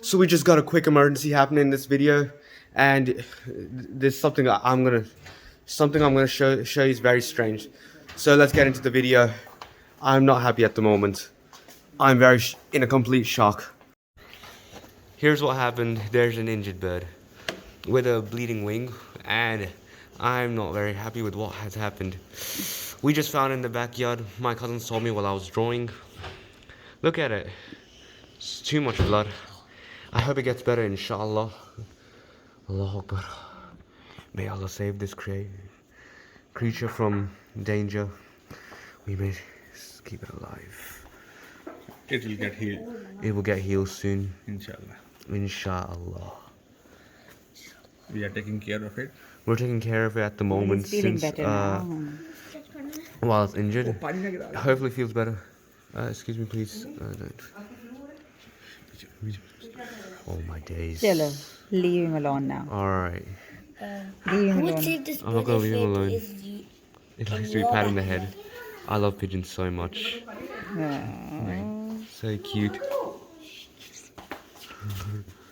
So we just got a quick emergency happening in this video, and there's something I'm gonna show you is very strange. So let's get into the video. I'm not happy at the moment. I'm in a complete shock. Here's what happened. There's an injured bird with a bleeding wing, and I'm not very happy with what has happened. We just found it in the backyard. My cousins told me while I was drawing. Look at it. It's too much blood. I hope it gets better, inshallah. Allahu Akbar. May Allah save this creature from danger. We may keep it alive. It will get healed. It will get healed soon. Inshallah. Inshallah. We are taking care of it. We're taking care of it at the moment He's feeling since better now. while it's injured. Hopefully it feels better. Excuse me, please. Don't. Oh my days. Chalo, leave him alone now. Alright. Leave him Who would alone. save this I'm not gonna leave him bird alone. if it is you? It likes to be patted in the head. I love pigeons so much. So cute.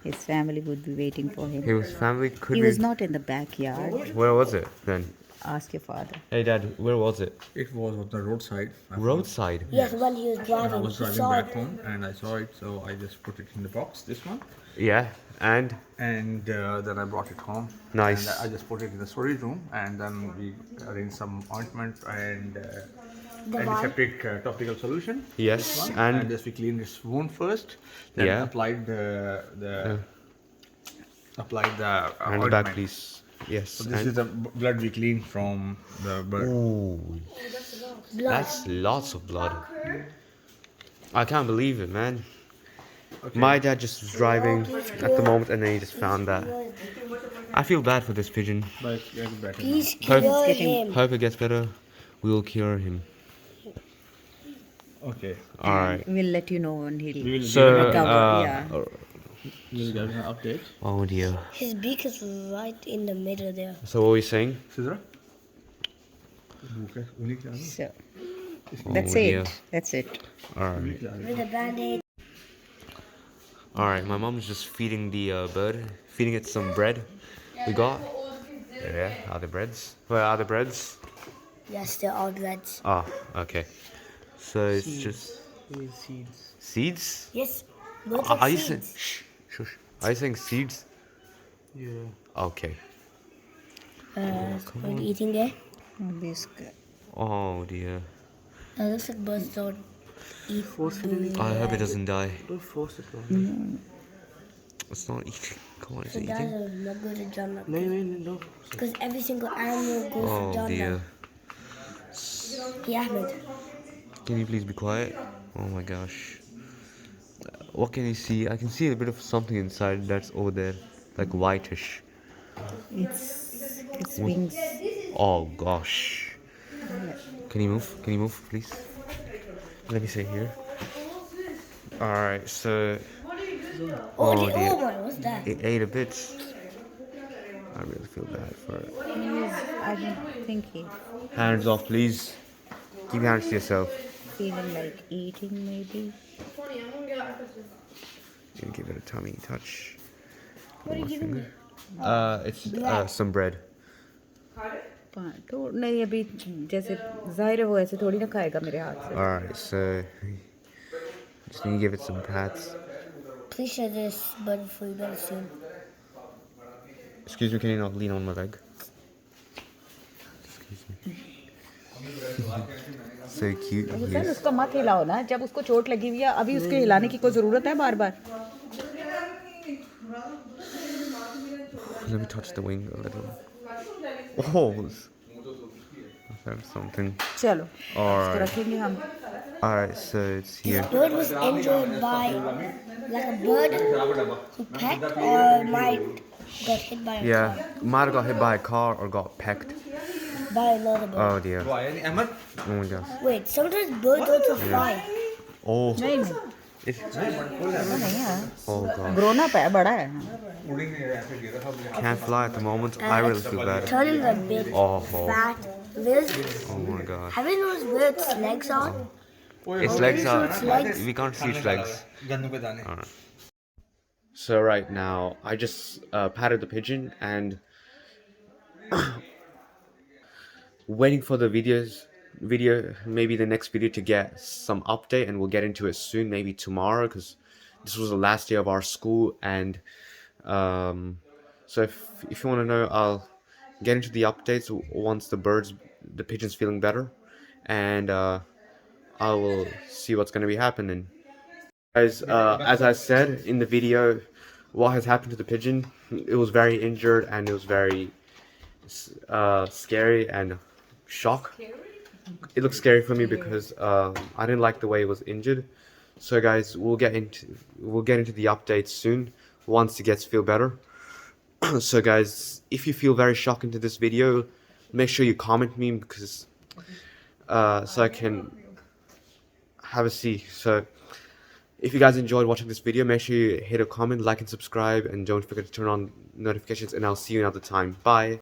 His family would be waiting for him. His family could He be. was not in the backyard. Where was it then? Ask your father. Hey Dad, where was it? It was on the roadside. Roadside. Yes, when he was And I driving, was he driving saw back it. home and I saw it, so I just put it in the box, this one, Yeah, and and then I brought it home. Nice. And I just put it in the storage room, and then we arranged some ointment and antiseptic topical solution. Yes, This one. and- and just we cleaned its wound first, then Yeah. applied the hand ointment. back, please. Yes. So this is the blood we cleaned from the bird. Ooh, that's lots of blood. I can't believe it, man. My dad just was driving at the moment, and then he just found that. I feel bad for this pigeon. But it's getting better now. Please Hope- cure him. Hope it gets better. We will cure him. Okay. All right. We'll let you know when he'll We will So, give him recover. Yeah. we'll give him an update. Oh dear. His beak is right in the middle there. So what were we saying? Sidra? So Oh that's dear. it. That's it. All right. With a band-aid. All right. My mom's just feeding the bird, feeding it some bread. We got. Yeah. Are the breads? Where are the breads? Yes, they're all reds. Ah. Okay. So it's just Seeds. seeds. Yes, look Are at you saying? seeds. Shh. Shush. Are you saying seeds? Yeah. Okay. What are you eating there? Biscuit. Oh dear. Looks like birds don't eat. I hope it doesn't die. Don't force it on. It's not eating. Come on, is So it that's eating? not good at John No. because every single animal goes to Oh John dear. Yeah, Ahmed. Can you please be quiet? Oh my gosh. What can you see? I can see a bit of something inside that's over there, like whitish. Its wings. Oh gosh. Can you move? Can you move, please? Let me see here. Alright, so Oh, Oh, the dear. old one. What's that? it ate a bit. I really feel bad for it. I don't think he's Hands off, please. Keep your hands to yourself. feeling like eating maybe. You give it a tummy touch. What are you giving me? It's some bread. तो नहीं अभी जैसे जाहिर है वो ऐसे थोड़ी ना खाएगा मेरे हाथ से. Alright, so just need to give it some pats. Please share this bird before you go to soon. Excuse me, can you not lean on my leg? Excuse me. So cute. he sir is. उसको मत हिलाओ ना जब उसको चोट लगी हुई है अभी उसके हिलाने की कोई जरूरत है बार बार. Let me touch the wing a little. Oh, I felt something. चलो इसको Alright, रखेंगे हम. alright. So it's here. Bird was injured by like a bird who pecked or might got hit by a Yeah, car might have got hit by a car or got pecked. by another bird. Oh dear. Why? Any Ahmed? Oh my gosh. Wait, sometimes birds also fly. Oh. नहीं नहीं It's, वो नहीं है. oh god. Grown up है बड़ा है. उड़ेंगे ऐसे गिरा था. Can't fly at the moment. I really feel bad. Turning a big Oh, fat lizard. oh my god. Have you noticed where its legs are? Its legs so are. its legs. We can't see its legs. Gannu के दाने. So right now, I just patted the pigeon and waiting for the video, maybe the next video to get some update, and we'll get into it soon, maybe tomorrow, because this was the last day of our school. And so if you want to know, I'll get into the updates once the pigeon's feeling better, and I will see what's going to be happening. Guys, as I said in the video, what has happened to the pigeon, it was very injured, and it was very scary and shock. It looks scary for me because I didn't like the way it was injured. So guys, we'll get into the updates soon once it gets feel better. So guys, if you feel very shocked into this video, make sure you comment me, because so I can have a see. So if you guys enjoyed watching this video, make sure you hit a comment, like and subscribe, and don't forget to turn on notifications, and I'll see you another time. Bye.